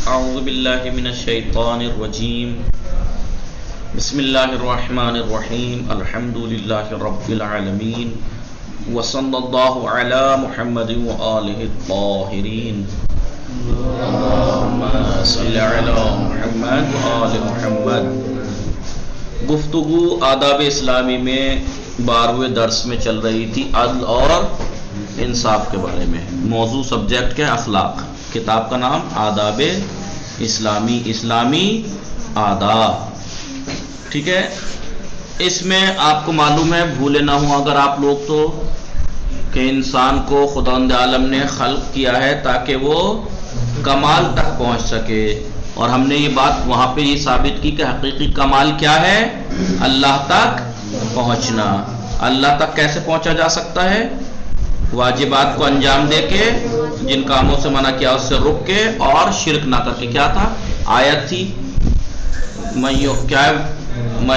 اعوذ باللہ من الشیطان الرجیم بسم اللہ الرحمن الرحیم الحمد للہ رب العالمین وصلی اللہ علی محمد وآلہ الطاہرین اللہم صلی علی محمد وآل محمد۔ گفتگو آداب اسلامی میں 12ویں درس میں چل رہی تھی عدل اور انصاف کے بارے میں۔ موضوع سبجیکٹ کے اخلاق، کتاب کا نام آداب اسلامی آداب، ٹھیک ہے۔ اس میں آپ کو معلوم ہے، بھولے نہ ہوں اگر آپ لوگ تو، کہ انسان کو خداوند عالم نے خلق کیا ہے تاکہ وہ کمال تک پہنچ سکے، اور ہم نے یہ بات وہاں پہ یہ ثابت کی کہ حقیقی کمال کیا ہے؟ اللہ تک پہنچنا۔ اللہ تک کیسے پہنچا جا سکتا ہے؟ واجبات کو انجام دے کے، جن کاموں سے منع کیا اس سے رک کے، اور شرک نہ کر کے۔ کیا تھا آیت تھی؟ من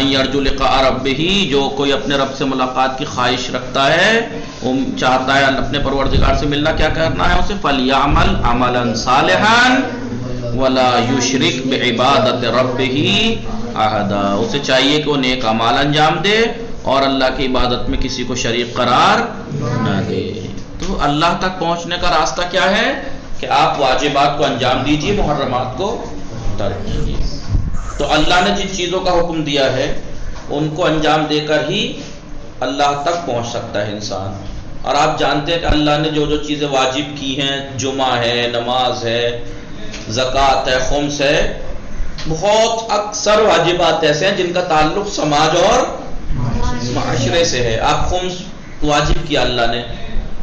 یرجو لقاء ربہ، جو کوئی اپنے رب سے ملاقات کی خواہش رکھتا ہے، وہ چاہتا ہے اپنے پروردگار سے ملنا، کیا کرنا ہے اسے؟ فلیعمل عملا صالحا ولا یشرک بعبادت ربہ احدا۔ اسے چاہیے کہ وہ نیک اعمال انجام دے اور اللہ کی عبادت میں کسی کو شریک قرار نہ دے۔ تو اللہ تک پہنچنے کا راستہ کیا ہے؟ کہ آپ واجبات کو انجام دیجیے، محرمات کو ترک کیجیے۔ تو اللہ نے جن چیزوں کا حکم دیا ہے ان کو انجام دے کر ہی اللہ تک پہنچ سکتا ہے انسان۔ اور آپ جانتے ہیں کہ اللہ نے جو جو چیزیں واجب کی ہیں، جمعہ ہے، نماز ہے، زکوٰۃ ہے، خمس ہے، بہت اکثر واجبات ایسے ہیں جن کا تعلق سماج اور معاشرے سے ہے۔ آپ خمس واجب کیا اللہ نے،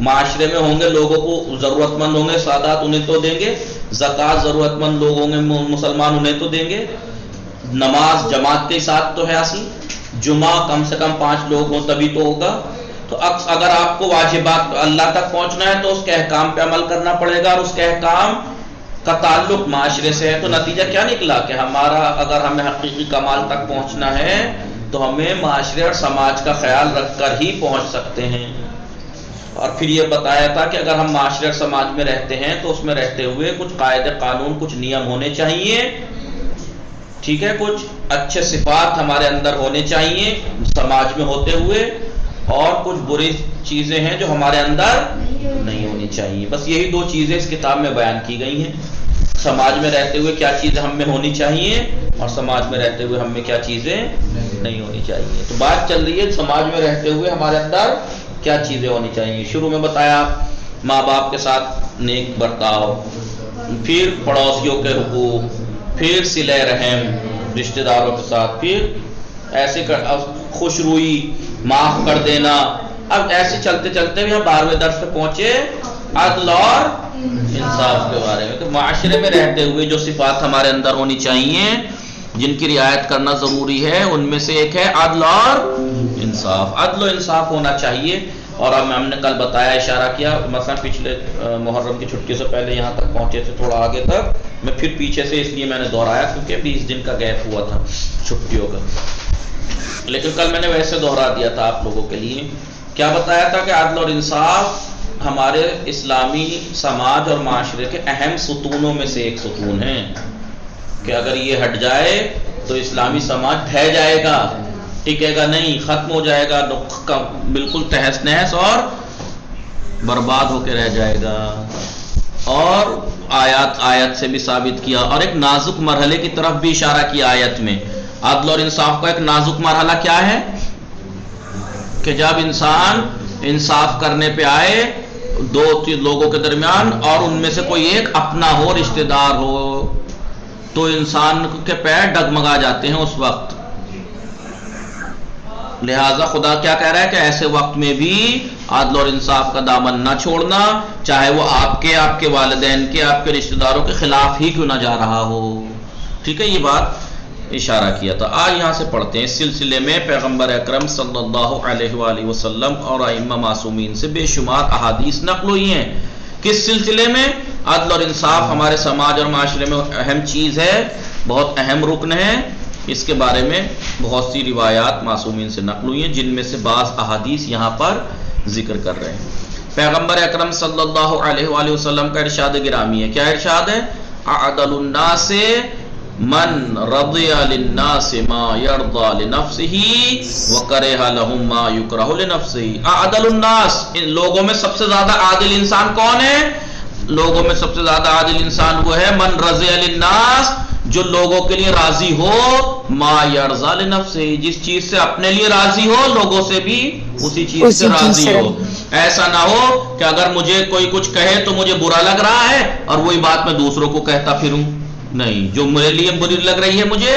معاشرے میں ہوں گے لوگوں کو ضرورت مند ہوں گے، سادات انہیں تو دیں گے، زکوٰۃ ضرورت مند لوگ ہوں گے مسلمان انہیں تو دیں گے، نماز جماعت کے ساتھ تو ہے اصل، جمعہ کم سے کم 5 لوگ ہوں تبھی تو ہوگا۔ تو اگر آپ کو واجبات اللہ تک پہنچنا ہے تو اس کے احکام پہ عمل کرنا پڑے گا، اور اس کے احکام کا تعلق معاشرے سے ہے۔ تو نتیجہ کیا نکلا کہ اگر ہمیں حقیقی کمال تک پہنچنا ہے تو ہمیں معاشرے اور سماج کا خیال رکھ کر ہی پہنچ سکتے ہیں۔ اور پھر یہ بتایا تھا کہ اگر ہم معاشرے اور سماج میں رہتے ہیں تو اس میں رہتے ہوئے کچھ قاعدے قانون، کچھ نیم ہونے چاہیے، ٹھیک ہے، کچھ اچھے صفات ہمارے اندر ہونے چاہیے سماج میں ہوتے ہوئے، اور کچھ بری چیزیں ہیں جو ہمارے اندر نہیں ہونی چاہیے۔ بس یہی 2 چیزیں اس کتاب میں بیان کی گئی ہیں۔ سماج میں رہتے ہوئے کیا چیزیں ہم میں ہونی چاہیے، اور سماج میں رہتے ہوئے ہم میں کیا چیزیں نہیں ہونی چاہیے۔ تو بات چل رہی ہے سماج میں رہتے ہوئے ہمارے اندر کیا چیزیں ہونی چاہیے۔ شروع میں بتایا ماں باپ کے ساتھ نیک برتاؤ، پھر پڑوسیوں کے حقوق، پھر صلہ رحم رشتہ داروں کے ساتھ، پھر ایسے خوش روئی، معاف کر دینا۔ اب ایسے چلتے چلتے بھی ہم 12ویں درس پہ پہنچے عدل اور انصاف کے بارے میں۔ تو معاشرے میں رہتے ہوئے جو صفات ہمارے اندر ہونی چاہیے، جن کی رعایت کرنا ضروری ہے، ان میں سے ایک ہے عدل اور انصاف۔ عدل و انصاف ہونا چاہیے۔ اور اب ہم نے کل بتایا، اشارہ کیا، مثلا پچھلے محرم کی چھٹی سے پہلے یہاں تک پہنچے تھے، تھوڑا آگے تک میں پھر پیچھے سے اس لیے میں نے دہرایا کیونکہ 20 دن کا گیپ ہوا تھا چھٹیوں کا، لیکن کل میں نے ویسے دہرا دیا تھا آپ لوگوں کے لیے۔ کیا بتایا تھا کہ عدل اور انصاف ہمارے اسلامی سماج اور معاشرے کے اہم ستونوں میں سے ایک ستون ہے، کہ اگر یہ ہٹ جائے تو اسلامی سماج ڈھہ جائے گا، ٹکے گا نہیں، ختم ہو جائے گا، بالکل تہس نہس اور برباد ہو کے رہ جائے گا۔ اور آیت سے بھی ثابت کیا، اور ایک نازک مرحلے کی طرف بھی اشارہ کیا آیت میں۔ عدل اور انصاف کا ایک نازک مرحلہ کیا ہے؟ کہ جب انسان انصاف کرنے پہ آئے 2 لوگوں کے درمیان، اور ان میں سے کوئی ایک اپنا ہو، رشتہ دار ہو، تو انسان کے پیر ڈگمگا جاتے ہیں اس وقت۔ لہذا خدا کیا کہہ رہا ہے کہ ایسے وقت میں بھی عدل اور انصاف کا دامن نہ چھوڑنا، چاہے وہ آپ کے والدین کے، آپ کے رشتہ داروں کے خلاف ہی کیوں نہ جا رہا ہو، ٹھیک ہے۔ یہ بات اشارہ کیا تھا۔ آج یہاں سے پڑھتے ہیں۔ اس سلسلے میں پیغمبر اکرم صلی اللہ علیہ وآلہ وسلم اور ائمہ معصومین سے بے شمار احادیث نقل ہوئی ہیں۔ کس سلسلے میں؟ عدل اور انصاف ہمارے سماج اور معاشرے میں اہم چیز ہے، بہت اہم رکن ہے۔ اس کے بارے میں بہت سی روایات معصومین سے نقل ہوئی ہیں، جن میں سے بعض احادیث یہاں پر ذکر کر رہے ہیں۔ پیغمبر اکرم صلی اللہ علیہ وآلہ وسلم کا ارشاد گرامی ہے۔ کیا ارشاد ہے؟ اعدل الناس من رضی للناس ما یرضى لنفسه وکرہ لهم ما یکرہ لنفسه. اعدل الناس، ان لوگوں میں سب سے زیادہ عادل انسان کون ہے؟ لوگوں میں سب سے زیادہ عادل انسان وہ ہے من رضی للناس، جو لوگوں کے لیے راضی ہو، ما یرضى لنفسه، جس چیز سے اپنے لیے راضی ہو لوگوں سے بھی اسی چیز سے راضی ہو. ایسا نہ ہو کہ اگر مجھے کوئی کچھ کہے تو مجھے برا لگ رہا ہے اور وہی بات میں دوسروں کو کہتا پھروں. نہیں، جو میرے لیے بری لگ رہی ہے مجھے،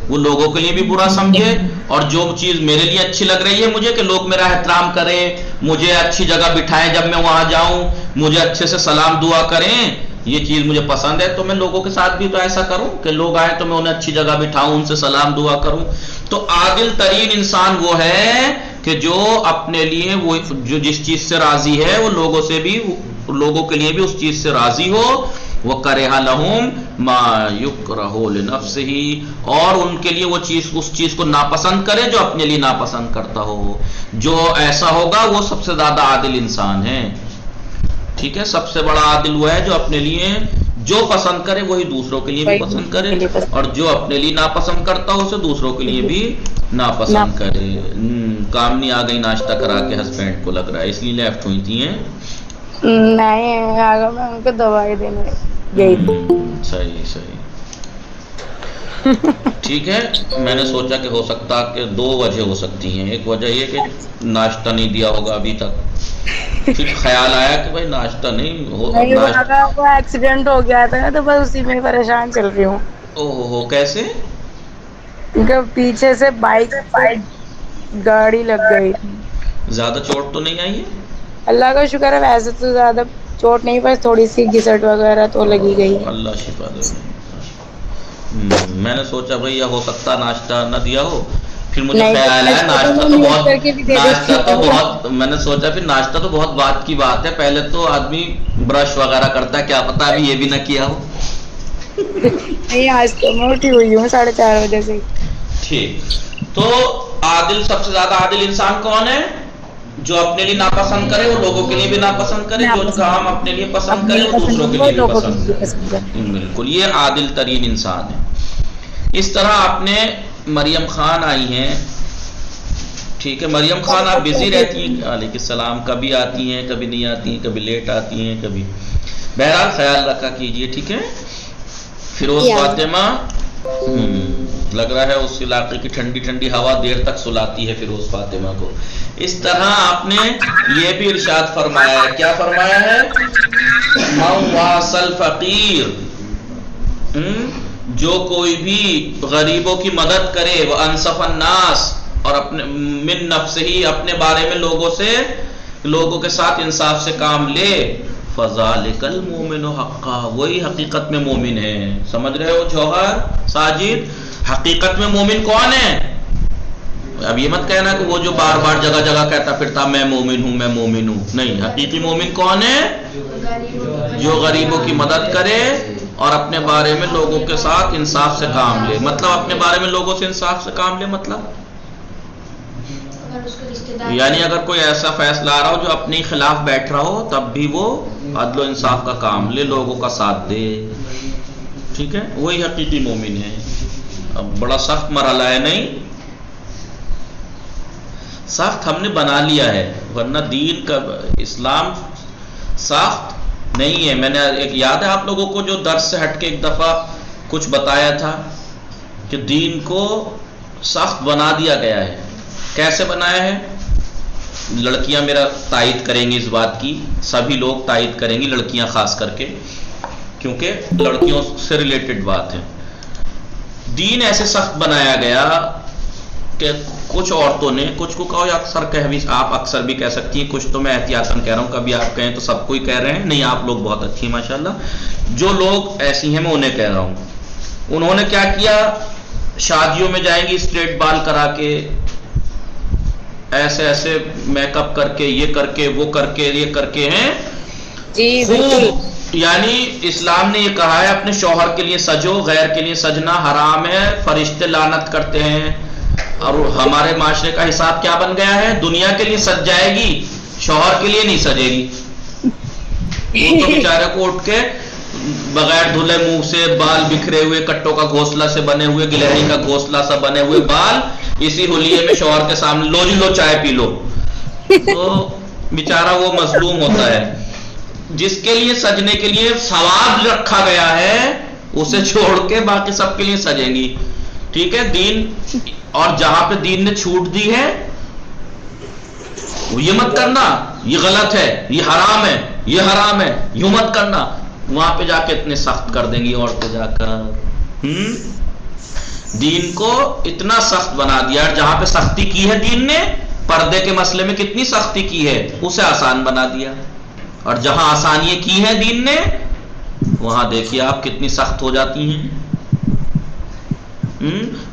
وہ لوگوں کے لیے بھی برا سمجھے، اور جو چیز میرے لیے اچھی لگ رہی ہے مجھے کہ لوگ میرا احترام کریں، مجھے اچھی جگہ بٹھائیں جب میں وہاں جاؤں، مجھے اچھے سے سلام دعا کریں، یہ چیز مجھے پسند ہے، تو میں لوگوں کے ساتھ بھی تو ایسا کروں کہ لوگ آئیں تو میں انہیں اچھی جگہ بٹھاؤں، ان سے سلام دعا کروں. تو عادل ترین انسان وہ ہے کہ جو اپنے لیے وہ جو جس چیز سے راضی ہے وہ لوگوں کے لیے بھی اس چیز سے راضی ہو. وَكَرِهَ لَهُمْ مَا يُكْرَهُ لِنَفْسِهِ، اور ان کے لیے وہ چیز اس چیز کو ناپسند کرے جو اپنے لیے ناپسند کرتا ہو. جو ایسا ہوگا وہ سب سے زیادہ عادل انسان ہے. ٹھیک ہے، سب سے بڑا عادل وہ ہے جو اپنے لیے جو پسند کرے وہی دوسروں کے لیے بھی پسند کرے، اور جو اپنے لیے ناپسند کرتا ہو اسے دوسروں کے لیے بھی ناپسند کرے. کامنی آ گئی ناشتہ کرا کے ہسبینڈ کو لگ رہا ہے، اس لیے لیفٹ ہوئی تھی. ہیں نہیں، آگے میں ان کو دوائی دینے گئی تھی. صحیح. ٹھیک ہے، میں نے سوچا کہ ہو سکتا کہ دو وجہ ہو سکتی ہیں. ایک وجہ یہ کہ ناشتہ نہیں دیا ہوگا ابھی تک، پھر خیال آیا کہ بھائی ناشتہ نہیں ہو. وہ ایکسیڈنٹ ہو گیا تھا تو بس اسی میں پریشان چل رہی ہوں. اوہ، کیسے؟ پیچھے سے بائک سے گاڑی لگ گئی. زیادہ چوٹ تو نہیں آئی ہے؟ اللہ کا شکر ہے، ویسے تو زیادہ چوٹ نہیں، بس تھوڑی سی گھسٹ وغیرہ تو لگی گئی ہے. اللہ شفا دے. میں نے سوچا بھئی ہو سکتا ناشتہ نہ دیا ہو، پھر مجھے خیال آیا ناشتہ تو بہت میں نے سوچا پھر ناشتہ تو بہت بات کی بات ہے، پہلے تو آدمی برش وغیرہ کرتا ہے، کیا پتا ابھی یہ بھی نہ کیا ہو. نہیں، آج تو میں اٹھی ہوئی ہوں 4:30 بجے سے. ٹھیک، تو عادل سب سے زیادہ عادل انسان کون ہے؟ جو اپنے لیے ناپسند کرے وہ لوگوں کے لیے بھی ناپسند کرے، جو کام اپنے لیے پسند کرے وہ دوسروں کے لیے بھی پسند کرے. بالکل، یہ عادل ترین انسان ہے. اس طرح اپنے مریم خان آئی ہیں. ٹھیک ہے، مریم خان آپ بزی رہتی ہیں؟ علیکم السلام. کبھی آتی ہیں کبھی نہیں آتی ہیں، کبھی لیٹ آتی ہیں کبھی. بہرحال خیال رکھا کیجئے. ٹھیک ہے. فیروز فاطمہ، لگ رہا ہے اس علاقے کی ٹھنڈی ٹھنڈی ہوا دیر تک سلاتی ہے فیروز فاطمہ کو. اس طرح آپ نے یہ بھی ارشاد فرمایا ہے. کیا فرمایا ہے؟ من واصل فقیر، جو کوئی بھی غریبوں کی مدد کرے، وہ انصف الناس، اور اپنے من نفسہ، اپنے بارے میں لوگوں کے ساتھ انصاف سے کام لے، فذالک المؤمن حقا، وہی حقیقت میں مومن ہے. سمجھ رہے ہو جوہر ساجد؟ حقیقت میں مومن کون ہے؟ اب یہ مت کہنا کہ وہ جو بار بار جگہ جگہ کہتا پھرتا میں مومن ہوں میں مومن ہوں. نہیں، حقیقی مومن کون ہے؟ جو غریبوں کی مدد کرے اور اپنے بارے میں لوگوں کے ساتھ انصاف سے کام لے. مطلب اپنے بارے میں لوگوں سے انصاف سے کام لے، مطلب یعنی اگر کوئی ایسا فیصلہ آ رہا ہو جو اپنے خلاف بیٹھ رہا ہو تب بھی وہ عدل و انصاف کا کام لے، لوگوں کا ساتھ دے. ٹھیک ہے، وہی حقیقی مومن ہے. اب بڑا سخت مرحلہ ہے، نہیں سخت ہم نے بنا لیا ہے، ورنہ دین کا اسلام سخت نہیں ہے. میں نے ایک یاد ہے آپ لوگوں کو جو درس سے ہٹ کے ایک دفعہ کچھ بتایا تھا کہ دین کو سخت بنا دیا گیا ہے. کیسے بنایا ہے؟ لڑکیاں میرا تائید کریں گی اس بات کی، سبھی لوگ تائید کریں گی، لڑکیاں خاص کر کے، کیونکہ لڑکیوں سے ریلیٹڈ بات ہے. دین ایسے سخت بنایا گیا کہ کچھ عورتوں نے، کچھ کو کہو یا اکثر آپ اکثر بھی کہہ سکتی ہیں، کچھ تو میں احتیاطاً کہہ رہا ہوں، کبھی آپ کہیں تو سب کو ہی کہہ رہے ہیں، نہیں آپ لوگ بہت اچھی ہیں ماشاءاللہ. جو لوگ ایسی ہیں میں انہیں کہہ رہا ہوں. انہوں نے کیا کیا؟ شادیوں میں جائیں گی اسٹریٹ بال کرا کے، ایسے میک اپ کر کے، یہ کر کے وہ کر کے یہ کر کے ہیں خوب. یعنی اسلام نے یہ کہا ہے اپنے شوہر کے لیے سجو، غیر کے لیے سجنا حرام ہے، فرشتے لعنت کرتے ہیں. اور ہمارے معاشرے کا حساب کیا بن گیا ہے؟ دنیا کے لیے سج جائے گی، شوہر کے لیے نہیں سجے گی. وہ تو بیچارے کو اٹھ کے بغیر دھلے منہ سے بال بکھرے ہوئے، کٹوں کا گھونسلہ سے بنے ہوئے، گلہری کا گھونسلہ سے بنے ہوئے بال، اسی ہولیے میں شوہر کے سامنے لو جی لو چائے پی لو. تو بیچارہ وہ مظلوم ہوتا ہے. جس کے لیے سجنے کے لیے ثواب رکھا گیا ہے اسے چھوڑ کے باقی سب کے لیے سجیں گی. ٹھیک ہے. دین اور جہاں پہ دین نے چھوٹ دی ہے یہ مت کرنا، یہ غلط ہے، یہ حرام ہے، یہ حرام ہے، یوں مت کرنا، وہاں پہ جا کے اتنے سخت کر دیں گی عورتیں جا کر. دین کو اتنا سخت بنا دیا. جہاں پہ سختی کی ہے دین نے، پردے کے مسئلے میں کتنی سختی کی ہے، اسے آسان بنا دیا. اور جہاں آسانیاں کی ہیں دین نے، وہاں دیکھیے آپ کتنی سخت ہو جاتی ہیں.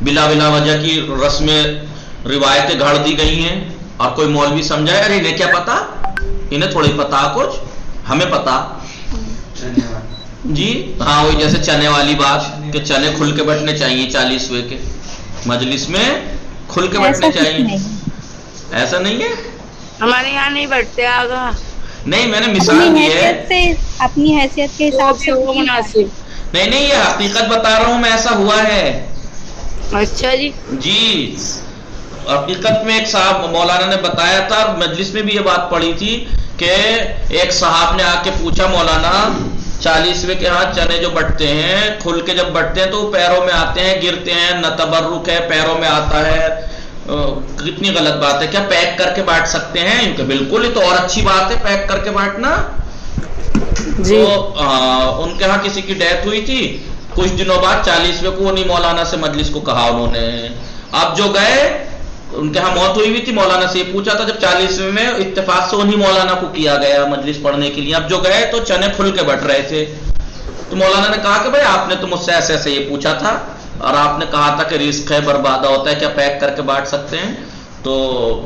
بلا وجہ کی رسمیں روایتیں گھڑ دی گئی ہیں، اور کوئی مولوی سمجھائے ارے انہیں کیا پتا، انہیں تھوڑی پتا کچھ، ہمیں پتا. جی ہاں، وہی جیسے چنے والی بات کہ چنے کھل کے بیٹھنے چاہیے 40ویں کے مجلس میں، کھل کے بیٹھنے چاہیے. ایسا نہیں ہے، ہمارے یہاں نہیں بیٹھتے. آگا نہیں، میں نے مثال دی ہے اپنی حیثیت کے حساب سے وہ مناسب. نہیں یہ حقیقت بتا رہا ہوں میں، ایسا ہوا ہے. اچھا جی. جی حقیقت میں ایک صاحب مولانا نے بتایا تھا، مجلس میں بھی یہ بات پڑی تھی کہ ایک صاحب نے آ کے پوچھا مولانا 40ویں کے ہاں چنے جو بٹتے ہیں کھل کے جب بٹتے ہیں تو پیروں میں آتے ہیں، گرتے ہیں، نہ تبرک ہے، پیروں میں آتا ہے، کتنی غلط بات ہے، کیا پیک کر کے بانٹ سکتے ہیں؟ کہ بالکل، یہ تو اور اچھی بات ہے پیک کر کے بانٹنا. جی. تو ان کے ہاں کسی کی ڈیتھ ہوئی تھی، کچھ دنوں بعد 40ویں کو انہیں مولانا سے مجلس کو کہا انہوں نے. اب جو گئے ان کے ہاں موت ہوئی تھی، مولانا سے یہ پوچھا تھا جب 40ویں میں اتفاق سے انہیں مولانا کو کیا گیا مجلس پڑھنے کے لیے. اب جو گئے تو چنے کھل کے بٹ رہے تھے، تو مولانا نے کہا کہ بھائی آپ نے تو مجھ سے ایسے ایسے یہ پوچھا تھا اور آپ نے کہا تھا کہ رزق ہے بربادہ ہوتا ہے، کیا پیک کر کے بانٹ سکتے ہیں؟ تو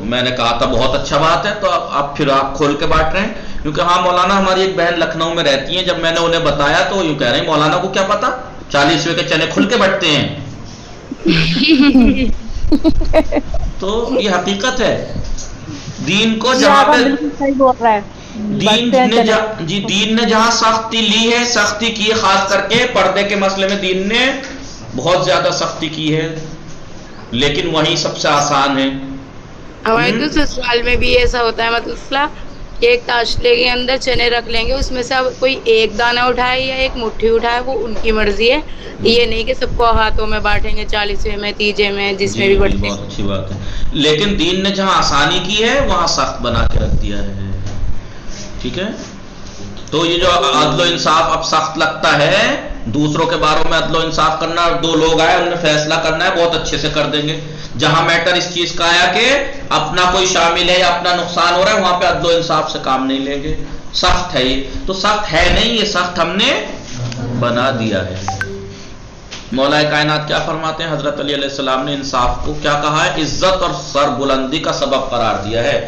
میں نے کہا تھا بہت اچھا بات ہے، تو اب پھر آپ کھول کے بانٹ رہے ہیں. کیونکہ ہاں مولانا ہماری ایک بہن لکھنؤ میں رہتی ہیں، جب میں نے انہیں بتایا تو یوں کہہ رہے ہیں مولانا کو کیا پتا 40ویں کے چنے کھل کے بٹتے ہیں. تو یہ حقیقت ہے. دین کو جہاں پہ دین نے جہاں سختی لی ہے، سختی کی ہے، خاص کر کے پردے کے مسئلے میں دین نے بہت زیادہ سختی کی ہے، لیکن وہی سب سے آسان ہے. ہمارے تو سسرال میں بھی ایسا ہوتا ہے مسئلہ کہ ایک تاشلے کے اندر چنے رکھ لیں گے، اس میں سے اب کوئی ایک دانہ اٹھائے یا ایک مٹھی اٹھائے وہ ان کی مرضی ہے. یہ نہیں کہ سب کو ہاتھوں میں بانٹیں گے، 40ویں میں، 30 میں، جس میں بھی بٹتے. بہت اچھی بات ہے. لیکن دین نے جہاں آسانی کی ہے وہاں سخت بنا کے رکھ دیا ہے. ٹھیک ہے. تو یہ جو عدل و انصاف اب سخت لگتا ہے، دوسروں کے باروں میں عدل و انصاف کرنا، 2 لوگ آئے انہیں فیصلہ کرنا ہے، بہت اچھے سے کر دیں گے. جہاں میٹر اس چیز کا آیا کہ اپنا کوئی شامل ہے یا اپنا نقصان ہو رہا ہے، وہاں پہ عدل و انصاف سے کام نہیں لیں گے. سخت ہے یہ تو، سخت ہے نہیں، یہ سخت ہم نے بنا دیا ہے. مولا کائنات کیا فرماتے ہیں؟ حضرت علی علیہ السلام نے انصاف کو کیا کہا ہے؟ عزت اور سر بلندی کا سبب قرار دیا ہے.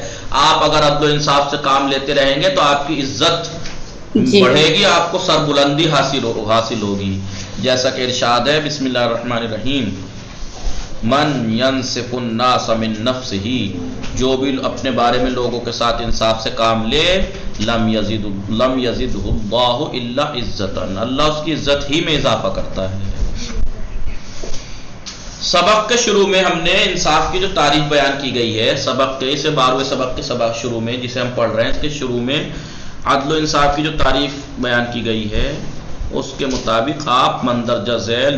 آپ اگر عدل و انصاف سے کام لیتے رہیں گے تو آپ کی عزت بڑھے گی، آپ کو سر بلندی حاصل ہوگی. جیسا کہ ارشاد ہے، بسم اللہ الرحمن الرحیم، من ینصف الناس من نفسہ، جو بھی اپنے بارے میں لوگوں کے ساتھ انصاف سے کام لے، لم یزدہ اللہ الا عزتا، اللہ اس کی عزت ہی میں اضافہ کرتا ہے. سبق کے شروع میں ہم نے انصاف کی جو تعریف بیان کی گئی ہے، سبق کے اسے 12ویں سبق کے شروع میں جسے ہم پڑھ رہے ہیں، اس کے شروع میں عدل و انصاف کی جو تعریف بیان کی گئی ہے اس کے مطابق آپ مندرجہ ذیل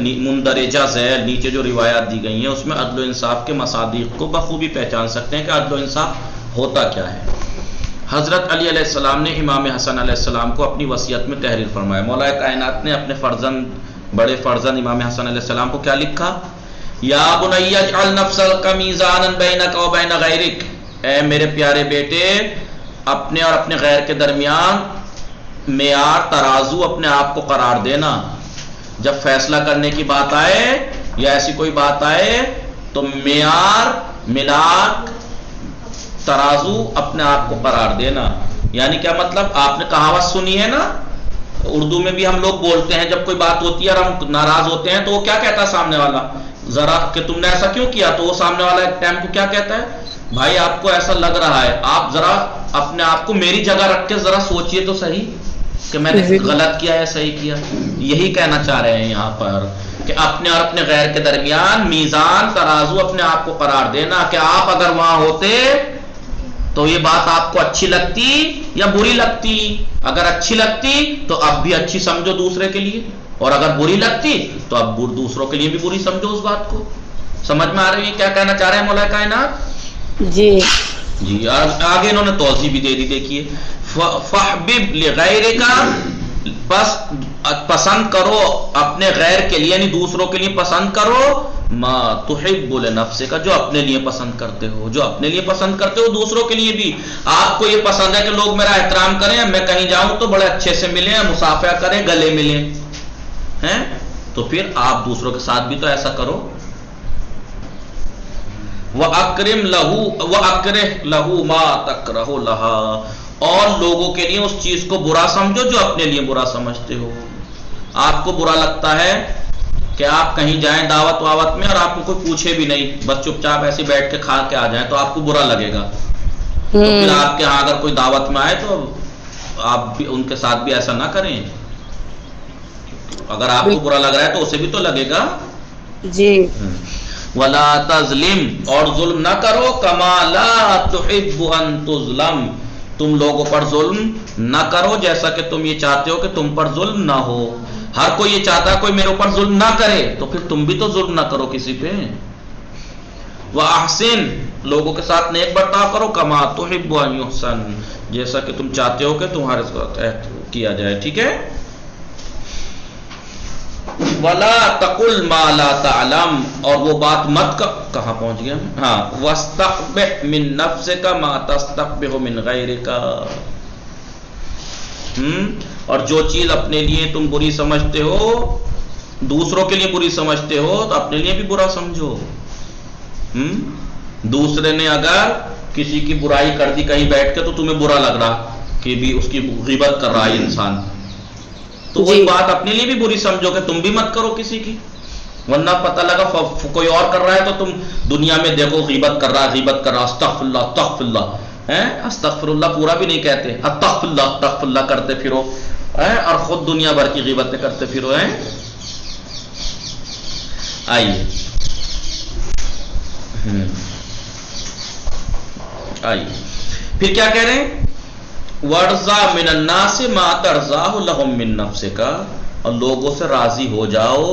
نیچے جو روایات دی گئی ہیں اس میں عدل و انصاف کے مصادیق کو بخوبی پہچان سکتے ہیں کہ عدل و انصاف ہوتا کیا ہے. حضرت علی علیہ السلام نے امام حسن علیہ السلام کو اپنی وصیت میں تحریر فرمایا. مولا کائنات نے اپنے بڑے فرزند امام حسن علیہ السلام کو کیا لکھا؟ یا بنی اجعل نفسک میزانا بینک و بین غیرک، اے میرے پیارے بیٹے اپنے اور اپنے غیر کے درمیان معیار، ترازو اپنے آپ کو قرار دینا. جب فیصلہ کرنے کی بات آئے یا ایسی کوئی بات آئے تو معیار، ملاک، ترازو اپنے آپ کو قرار دینا. یعنی کیا مطلب؟ آپ نے کہاوت سنی ہے نا، اردو میں بھی ہم لوگ بولتے ہیں جب کوئی بات ہوتی ہے اور ہم ناراض ہوتے ہیں تو وہ کیا کہتا ہے سامنے والا؟ ذرا کہ تم نے ایسا کیوں کیا؟ تو وہ سامنے والا ایک ٹائم کو کیا کہتا ہے؟ بھائی آپ کو ایسا لگ رہا ہے، آپ ذرا اپنے آپ کو میری جگہ رکھ کے ذرا سوچئے تو صحیح. کہ میں نے غلط کیا یا صحیح کیا. یہی کہنا چاہ رہے ہیں یہاں پر کہ اپنے اور اپنے غیر کے درمیان میزان ترازو اپنے آپ کو قرار دینا کہ آپ اگر وہاں ہوتے تو یہ بات آپ کو اچھی لگتی یا بری لگتی. اگر اچھی لگتی تو اب بھی اچھی سمجھو دوسرے کے لیے, اور اگر بری لگتی تو اب دوسروں کے لیے بھی بری سمجھو اس بات کو. سمجھ میں آ رہی ہے کیا کہنا چاہ رہے ہیں مولا کائنات؟ جی جی. آگے انہوں نے توضیح بھی دے دی. دیکھیے فحبب لغیرک, بس پسند کرو اپنے غیر کے لیے یعنی دوسروں کے لیے پسند کرو ما تحب لنفسک, جو اپنے لیے پسند کرتے ہو. جو اپنے لیے پسند کرتے ہو دوسروں کے لیے بھی. آپ کو یہ پسند ہے کہ لوگ میرا احترام کریں, میں کہیں جاؤں تو بڑے اچھے سے ملیں, مصافحہ کریں, گلے ملیں ہیں, تو پھر آپ دوسروں کے ساتھ بھی تو ایسا کرو. وَأَكْرِمْ لَهُ وَأَكْرِهْ لَهُ مَا تَكْرَهُ لَهَا, اور لوگوں کے لیے اس چیز کو برا سمجھو جو اپنے لیے برا سمجھتے ہو. آپ کو برا لگتا ہے کہ آپ کہیں جائیں دعوت واوت میں اور آپ کو کوئی پوچھے بھی نہیں, بس چپ چاپ ایسے بیٹھ کے کھا کے آ جائیں, تو آپ کو برا لگے گا. تو پھر آپ کے ہاں اگر کوئی دعوت میں آئے تو آپ بھی ان کے ساتھ بھی ایسا نہ کریں. اگر آپ کو برا لگ رہا ہے تو اسے بھی تو لگے گا. جی. ولا تظلم, اور ظلم نہ کرو. کما لا تحب ان تظلم, تم لوگوں پر ظلم نہ کرو جیسا کہ تم یہ چاہتے ہو کہ تم پر ظلم نہ ہو. ہر کوئی یہ چاہتا ہے کوئی میرے اوپر ظلم نہ کرے, تو پھر تم بھی تو ظلم نہ کرو کسی پہ. وَأَحْسِن, لوگوں کے ساتھ نیک برتاؤ کرو. کما تحب ان یحسن, جیسا کہ تم چاہتے ہو کہ تمہارے ساتھ کیا جائے. ٹھیک ہے. وَلَا تَقُلْ مَا لَا تَعْلَمْ, اور وہ بات مت کہاں پہنچ گیا. ہاں. وَاسْتَقْبِحْ مِن نَفْسِكَ مَا تَسْتَقْبِحُ مِن غَيْرِكَ, اور جو چیز اپنے لیے تم بری سمجھتے ہو دوسروں کے لیے بری سمجھتے ہو تو اپنے لیے بھی برا سمجھو. دوسرے نے اگر کسی کی برائی کر دی کہیں بیٹھ کے تو تمہیں برا لگ رہا کہ بھی اس کی غیبت کر رہا ہے انسان, تو وہی بات اپنے لیے بھی بری سمجھو کہ تم بھی مت کرو کسی کی. ورنہ پتہ لگا کوئی اور کر رہا ہے تو تم دنیا میں دیکھو غیبت کر رہا, استغفر اللہ استغفر اللہ, استغفر اللہ پورا بھی نہیں کہتے, استغفر اللہ کرتے پھرو, اور خود دنیا بھر کی غیبتیں کرتے پھرو. آئیے پھر کیا کہہ رہے ہیں. وَارْضَى مِنَ النَّاسِ مَا تَرْضَاهُ لَهُم مِّن نَفْسِكَ, اور لوگوں سے راضی ہو جاؤ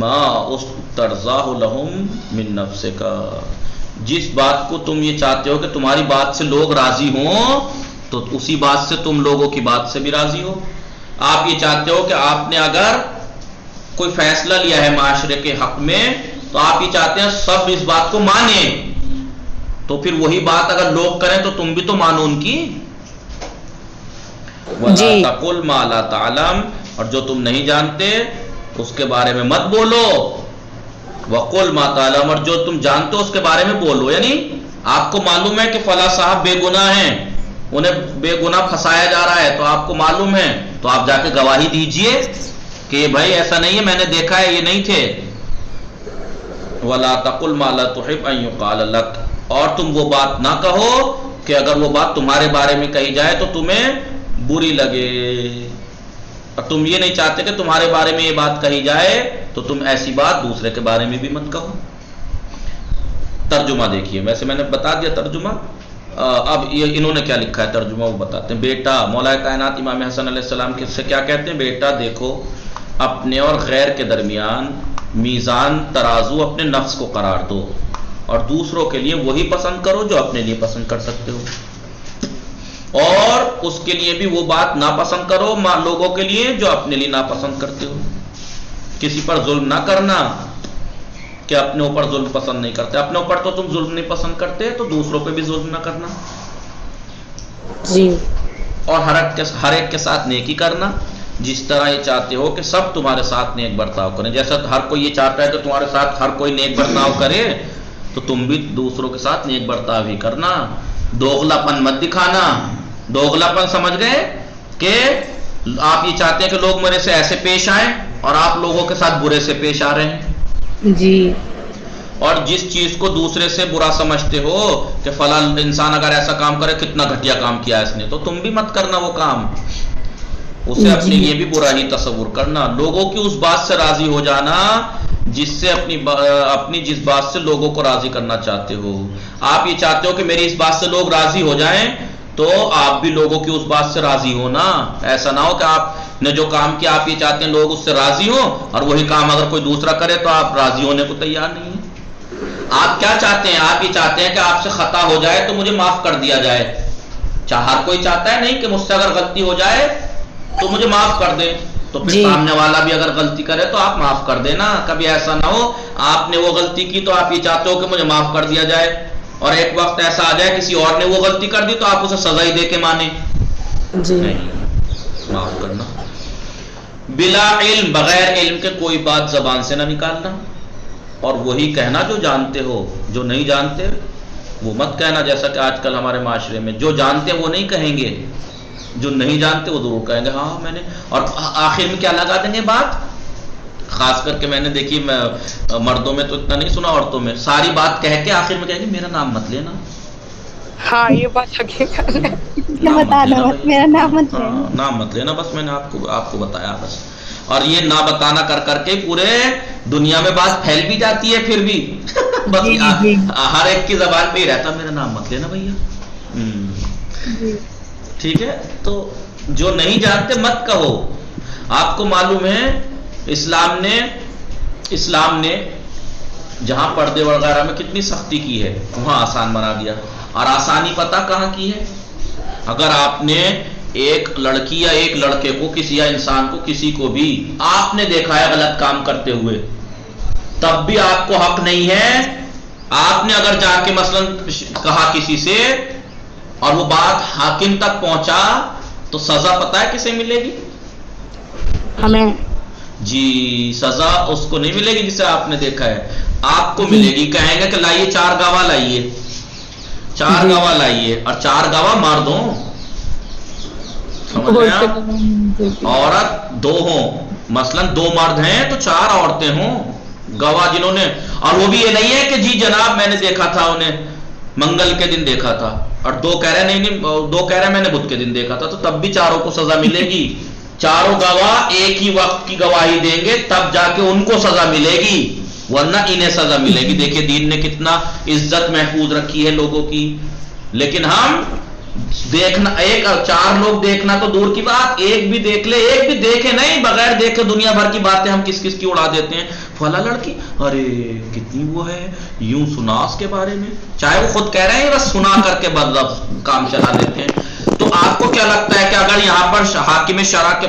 ما اس ترضاہ لہم من نفسک, جس بات کو تم یہ چاہتے ہو کہ تمہاری بات سے لوگ راضی ہوں تو اسی بات سے تم لوگوں کی بات سے بھی راضی ہو. آپ یہ چاہتے ہو کہ آپ نے اگر کوئی فیصلہ لیا ہے معاشرے کے حق میں تو آپ یہ چاہتے ہیں سب اس بات کو مانیں, تو پھر وہی بات اگر لوگ کریں تو تم بھی تو مانو ان کی. وَلَا تَقُلْ مَا لَا تَعْلَمْ, اور جو تم نہیں جانتے اس کے بارے میں مت بولو. وَقُلْ مَا تَعْلَمْ, اور جو تم جانتے ہو اس کے بارے میں بولو. یعنی آپ کو معلوم ہے کہ فلاں صاحب بے گناہ ہیں, انہیں بے گناہ پھنسایا جا رہا ہے, تو آپ کو معلوم ہے تو آپ جا کے گواہی دیجئے کہ بھائی ایسا نہیں ہے, میں نے دیکھا ہے یہ نہیں تھے. وَلَا تَقُلْ مَا لَا تُحِبْ أَن يُقَالَ لَكَ, اور تم وہ بات نہ کہو کہ اگر وہ بات تمہارے بارے میں کہی جائے تو تمہیں بری لگے, اور تم یہ نہیں چاہتے کہ تمہارے بارے میں یہ بات کہی جائے تو تم ایسی بات دوسرے کے بارے میں بھی مت کہو. ترجمہ دیکھیے, ویسے میں نے بتا دیا ترجمہ, اب یہ انہوں نے کیا لکھا ہے ترجمہ وہ بتاتے ہیں. بیٹا, مولا کائنات امام حسن علیہ السلام سے کیا کہتے ہیں, بیٹا دیکھو اپنے اور غیر کے درمیان میزان ترازو اپنے نفس کو قرار دو, اور دوسروں کے لیے وہی پسند کرو جو اپنے لیے پسند کر سکتے ہو, اور اس کے لیے بھی وہ بات ناپسند کرو لوگوں کے لیے جو اپنے لیے ناپسند کرتے ہو. کسی پر ظلم نہ کرنا کہ اپنے اوپر ظلم پسند نہیں کرتے, اپنے اوپر تو تم ظلم نہیں پسند کرتے تو دوسروں پہ بھی ظلم نہ کرنا. جی. اور ہر ایک کے ساتھ نیکی کرنا, جس طرح یہ چاہتے ہو کہ سب تمہارے ساتھ نیک برتاؤ کریں. جیسا ہر کوئی یہ چاہتا ہے کہ تمہارے ساتھ ہر کوئی نیک برتاؤ کرے تو تم بھی دوسروں کے ساتھ نیک برتاؤ ہی کرنا. دوغلا پن مت دکھانا. دوغلا پن سمجھ گئے کہ آپ یہ چاہتے ہیں کہ لوگ میرے سے ایسے پیش آئیں اور آپ لوگوں کے ساتھ برے سے پیش آ رہے ہیں. جی. اور جس چیز کو دوسرے سے برا سمجھتے ہو کہ فلاں انسان اگر ایسا کام کرے کتنا گھٹیا کام کیا ہے اس نے, تو تم بھی مت کرنا وہ کام. اسے اپنے لیے بھی برا ہی تصور کرنا، لوگوں کی اس بات سے راضی ہو جانا جس سے اپنی جس بات سے لوگوں کو راضی کرنا چاہتے ہو. آپ یہ چاہتے ہو کہ میری اس بات سے لوگ راضی ہو جائیں تو آپ بھی لوگوں کی اس بات سے راضی ہو نا. ایسا نہ ہو کہ آپ نے جو کام کیا آپ یہ چاہتے ہیں لوگ اس سے راضی ہوں اور وہی کام اگر کوئی دوسرا کرے تو آپ راضی ہونے کو تیار نہیں ہیں. آپ کیا چاہتے ہیں؟ آپ یہ چاہتے ہیں کہ آپ سے خطا ہو جائے تو مجھے معاف کر دیا جائے. ہر کوئی چاہتا ہے نہیں کہ مجھ سے اگر غلطی ہو جائے تو مجھے معاف کر دیں، تو پھر سامنے والا بھی اگر غلطی کرے تو آپ معاف کر دینا. کبھی ایسا نہ ہو آپ نے وہ غلطی کی تو آپ یہ چاہتے ہو کہ مجھے معاف کر دیا جائے اور ایک وقت ایسا آ جائے کسی اور نے وہ غلطی کر دی تو آپ اسے سزا ہی دے کے مانیں. نہیں، معاف کرنا. بلا علم، بغیر علم کے کوئی بات زبان سے نہ نکالنا، اور وہی کہنا جو جانتے ہو. جو نہیں جانتے وہ مت کہنا، جیسا کہ آج کل ہمارے معاشرے میں جو جانتے ہیں وہ نہیں کہیں گے، جو نہیں جانتے وہ ضرور کہیں گے ہاں میں نے. اور آخر میں کیا لگا دیں گے بات، خاص کر کے میں نے دیکھی، میں مردوں میں تو اتنا نہیں سنا، عورتوں میں ساری بات کہہ کے آخر میں کہیں گے میرا نام مت لینا. ہاں یہ بات حقیقت ہے. بتا دو میرا نام مت لینا. نام مت لینا، بس میں نے آپ کو بتایا بس. اور یہ نہ بتانا کر کر کے پورے دنیا میں بات پھیل بھی جاتی ہے پھر بھی بس ہر ایک کی زبان پہ ہی رہتا میرا نام مت لینا بھیا. ٹھیک ہے، تو جو نہیں جانتے مت کہو. آپ کو معلوم ہے اسلام نے جہاں پردے وغیرہ میں کتنی سختی کی ہے وہاں آسان بنا دیا. اور آسانی پتہ کہاں کی ہے؟ اگر آپ نے ایک لڑکی یا ایک لڑکے کو یا انسان کو کسی کو بھی آپ نے دیکھا ہے غلط کام کرتے ہوئے، تب بھی آپ کو حق نہیں ہے. آپ نے اگر جا کے مثلا کہا کسی سے اور وہ بات حاکم تک پہنچا تو سزا پتہ ہے کسے ملے گی؟ ہمیں. جی، سزا اس کو نہیں ملے گی جسے آپ نے دیکھا ہے، آپ کو ملے گی. کہیں گے کہ لائیے 4 گواہ لائیے، 4 گواہ لائیے اور 4 گواہ مار دو. سمجھ رہے ہیں؟ عورت 2 ہوں، مثلا 2 مرد ہیں تو 4 عورتیں ہوں گواہ جنہوں نے. اور وہ بھی یہ نہیں ہے کہ جی جناب میں نے دیکھا تھا انہیں منگل کے دن دیکھا تھا، اور 2 کہہ رہے نہیں 2 کہہ رہے میں نے بدھ کے دن دیکھا تھا، تو تب بھی چاروں کو سزا ملے گی. چاروں گواہ ایک ہی وقت کی گواہی دیں گے تب جا کے ان کو سزا ملے گی، ورنہ انہیں سزا ملے گی. دیکھیے دین نے کتنا عزت محفوظ رکھی ہے لوگوں کی. لیکن ہم دیکھنا، 1 اور 4 لوگ دیکھنا تو دور کی بات، ایک بھی دیکھ لے، ایک بھی دیکھے نہیں، بغیر دیکھے دنیا بھر کی باتیں ہم کس کی اڑا دیتے ہیں. فلاں لڑکی ارے کتنی وہ ہے، یوں سنا اس کے بارے میں، چاہے وہ خود کہہ رہے ہیں بس سنا کر کے بدلب کام چلا دیتے ہیں. تو آپ کو کیا لگتا ہے کہ اگر یہاں پر حاکم شرع کے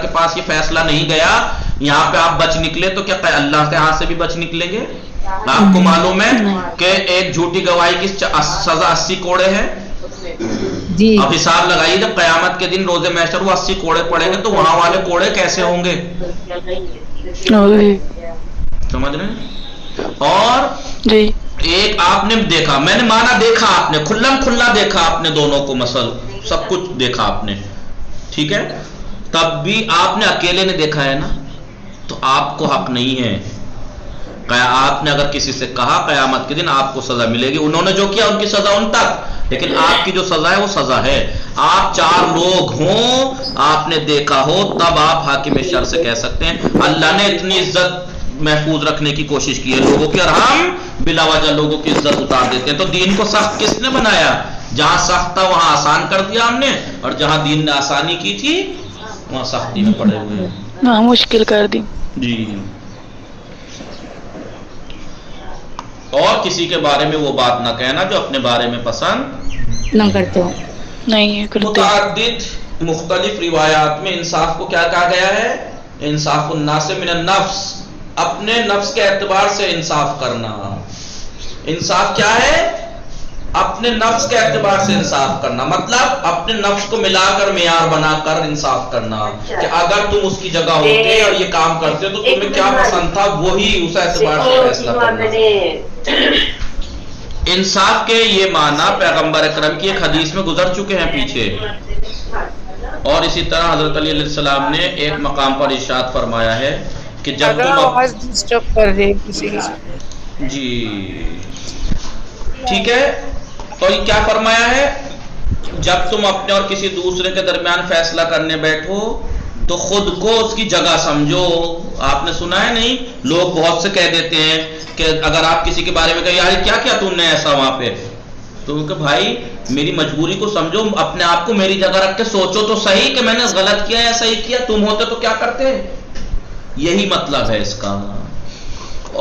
پاس یہ فیصلہ نہیں گیا، یہاں پہ آپ بچ نکلے تو کیا اللہ کے ہاتھ سے بھی بچ نکلیں گے؟ آپ کو معلوم ہے کہ ایک جھوٹی گواہی کی سزا 80 کوڑے ہے. اب حساب لگائیے جب قیامت کے دن روزے محشر وہ 80 کوڑے پڑیں گے تو وہاں والے کوڑے کیسے ہوں گے؟ سمجھ رہے ہیں؟ اور ایک آپ نے دیکھا، میں نے مانا دیکھا، آپ نے کھلا دیکھا، آپ نے دونوں کو مسل سب کچھ دیکھا آپ نے، ٹھیک ہے، تب بھی آپ نے اکیلے نے دیکھا ہے نا، تو آپ کو حق نہیں ہے. آپ نے اگر کسی سے کہا قیامت کے دن آپ کو سزا ملے گی، انہوں نے جو کیا ان کی سزا ان تک، لیکن آپ کی جو سزا ہے وہ سزا ہے. آپ 4 لوگ ہوں، آپ نے دیکھا ہو، تب آپ حاکم شرع سے کہہ سکتے ہیں. اللہ نے اتنی عزت محفوظ رکھنے کی کوشش کی ہے لوگوں کی، اور ہم بلا وجہ لوگوں کی عزت اتار دیتے ہیں. تو دین کو سخت کس نے بنایا؟ جہاں سخت تھا وہاں آسان کر دیا ہم نے، اور جہاں دین نے آسانی کی تھی وہاں سختی میں پڑے ہوئے ہیں، وہاں مشکل کر دی. جی. اور کسی کے بارے میں وہ بات نہ کہنا جو اپنے بارے میں پسند نہ کرتے ہو. نہیں کرتے. متعدد مختلف روایات میں انصاف کو کیا کہا گیا ہے؟ انصاف الناس من النفس، اپنے نفس کے اعتبار سے انصاف کرنا. انصاف کیا ہے؟ اپنے نفس کے اعتبار سے انصاف کرنا، مطلب اپنے نفس کو ملا کر معیار بنا کر انصاف کرنا کہ اگر تم اس کی جگہ ہوتے اور یہ کام کرتے تو تمہیں کیا پسند تھا وہی اس اعتبار سے فیصلہ کرنا. انصاف کے یہ معنی پیغمبر اکرم کی ایک حدیث میں گزر چکے ہیں پیچھے، اور اسی طرح حضرت علی علیہ السلام نے ایک مقام پر ارشاد فرمایا ہے کہ جب جی ٹھیک ہے، تو یہ کیا فرمایا ہے جب تم اپنے اور کسی دوسرے کے درمیان فیصلہ کرنے بیٹھو تو خود کو اس کی جگہ سمجھو. آپ نے سنا ہے نہیں, لوگ بہت سے کہہ دیتے ہیں کہ اگر آپ کسی کے بارے میں کہیں یار کیا کیا تم نے ایسا وہاں پہ, تو کہ بھائی میری مجبوری کو سمجھو, اپنے آپ کو میری جگہ رکھ کے سوچو تو صحیح کہ میں نے غلط کیا یا صحیح کیا, تم ہوتے تو کیا کرتے. یہی مطلب ہے اس کا.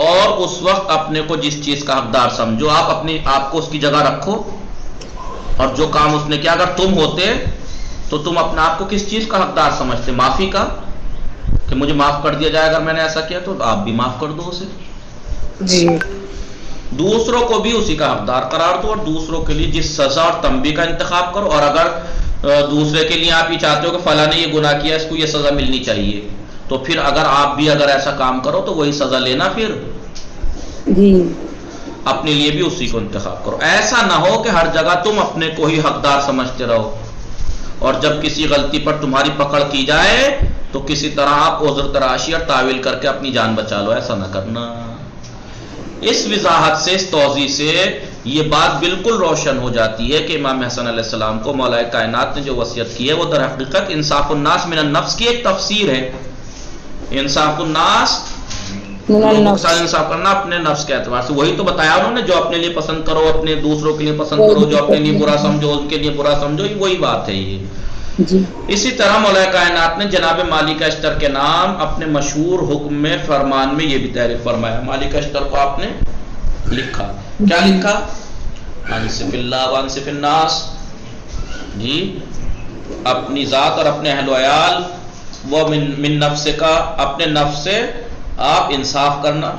اور اس وقت اپنے کو جس چیز کا حقدار سمجھو, آپ اپنے آپ کو اس کی جگہ رکھو, اور جو کام اس نے کیا اگر تم ہوتے تو تم اپنے آپ کو کس چیز کا حقدار سمجھتے؟ معافی کا, کہ مجھے معاف کر دیا جائے اگر میں نے ایسا کیا, تو آپ بھی معاف کر دو اسے. جی. دوسروں کو بھی اسی کا حقدار قرار دو, اور دوسروں کے لیے جس سزا اور تنبیہ کا انتخاب کرو. اور اگر دوسرے کے لیے آپ یہ چاہتے ہو کہ فلاں نے یہ گناہ کیا, اس کو یہ سزا ملنی چاہیے, تو پھر اگر آپ بھی اگر ایسا کام کرو تو وہی سزا لینا. پھر جی. اپنے لیے بھی اسی کو انتخاب کرو. ایسا نہ ہو کہ ہر جگہ تم اپنے کو ہی حقدار سمجھتے رہو, اور جب کسی غلطی پر تمہاری پکڑ کی جائے تو کسی طرح آپ عذر تراشی اور تعویل کر کے اپنی جان بچا لو. ایسا نہ کرنا. اس وضاحت سے, اس توضیح سے یہ بات بالکل روشن ہو جاتی ہے کہ امام حسن علیہ السلام کو مولا کائنات نے جو وصیت کی ہے وہ در حقیقت انصاف الناس من النفس کی ایک تفسیر ہے. انصاف الناس, لوگوں کے ساتھ انصاف کرنا اپنے نفس کے اعتبار سے. وہی تو بتایا انہوں نے, جو اپنے لیے پسند کرو اپنے دوسروں کے لیے پسند کرو, جو اپنے لیے برا سمجھو ان کے لیے برا سمجھو, وہی بات ہے یہ. جی. اسی طرح مولا کائنات نے جناب مالک اشتر کے نام اپنے مشہور حکم میں فرمان میں یہ بھی تعریف فرمایا. مالک اشتر کو آپ نے لکھا, کیا لکھا؟ انصف اللہ وانصف الناس. جی, اپنی ذات اور اپنے اہل و عیال, وہ من نفس کا, اپنے نفس سے آپ انصاف کرنا,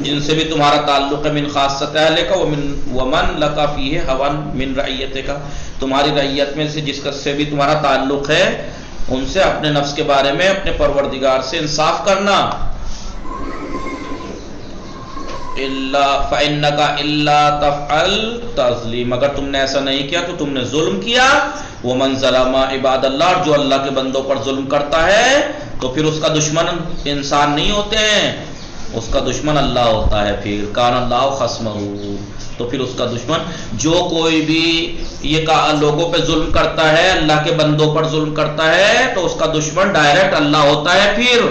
جن سے بھی تمہارا تعلق ہے, من خاصت اہل کا ومن لکا فیہ ہون من رعیت کا, تمہاری رعیت میں سے جس سے بھی تمہارا تعلق ہے ان سے اپنے نفس کے بارے میں اپنے پروردگار سے انصاف کرنا. فَإِنَّكَ إِلَّا تَفْعَلْ تَظْلِيمَ, اگر تم نے ایسا نہیں کیا تو تم نے ظلم کیا. وَمَنْ ظَلَمَ عِبَادَ اللَّهِ, جو اللہ کے بندوں پر ظلم کرتا ہے تو پھر اس کا دشمن انسان نہیں ہوتے ہیں, اس کا دشمن اللہ ہوتا ہے. پھر کان اللہ خصمہ, تو پھر اس کا دشمن, جو کوئی بھی یہ لوگوں پہ ظلم کرتا ہے, اللہ کے بندوں پر ظلم کرتا ہے, تو اس کا دشمن ڈائریکٹ اللہ ہوتا ہے. پھر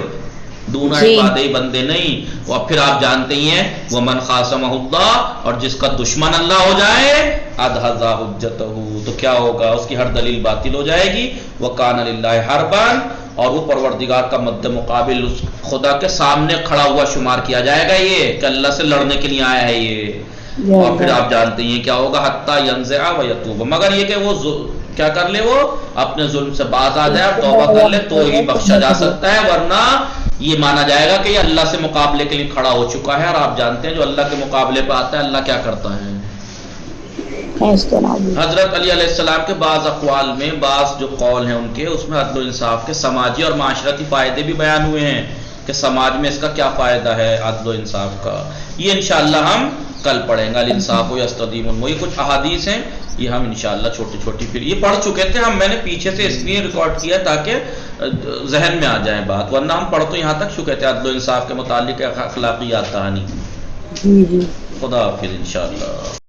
دونا عبادی بندے نہیں. اور پھر آپ جانتے ہی ہیں ومن خاصمہ اللہ, اور جس کا دشمن اللہ ہو جائے اَدْحَضَ حُجَّتَهُ, تو کیا ہوگا, اس کی ہر دلیل باطل ہو جائے گی. وَكَانَ لِلَّهِ حَرْبًا, اور وہ پروردگار کا مد مقابل اس خدا کے سامنے کھڑا ہوا شمار کیا جائے گا, یہ کہ اللہ سے لڑنے کے لیے آیا ہے یہ. اور پھر آپ جانتے ہیں کیا ہوگا, حتیٰ ينزع ويتوب, مگر یہ کہ وہ کیا کر لے, وہ اپنے ظلم سے باز آ جائے اور توبہ کر لے تو ہی بخشا جا سکتا ہے, ورنہ یہ مانا جائے گا کہ یہ اللہ سے مقابلے کے لیے کھڑا ہو چکا ہے. اور آپ جانتے ہیں جو اللہ کے مقابلے پہ آتا ہے اللہ کیا کرتا ہے. حضرت علی علیہ السلام کے بعض اقوال میں, بعض جو قول ہیں ان کے, اس میں عدل و انصاف کے سماجی اور معاشرتی فائدے بھی بیان ہوئے ہیں کہ سماج میں اس کا کیا فائدہ ہے عدل و انصاف کا. یہ انشاءاللہ ہم کل پڑھیں گے. الانصاف یستدیم, وہی کچھ احادیث ہیں, یہ ہم انشاءاللہ چھوٹی چھوٹی پھر یہ پڑھ چکے تھے ہم, میں نے پیچھے سے اسکرین ریکارڈ کیا تاکہ ذہن میں آ جائے بات, ورنہ ہم پڑھ تو یہاں تک چکے تھے عدل و انصاف کے متعلق اخلاقیات کہانی. خدا حافظ انشاءاللہ.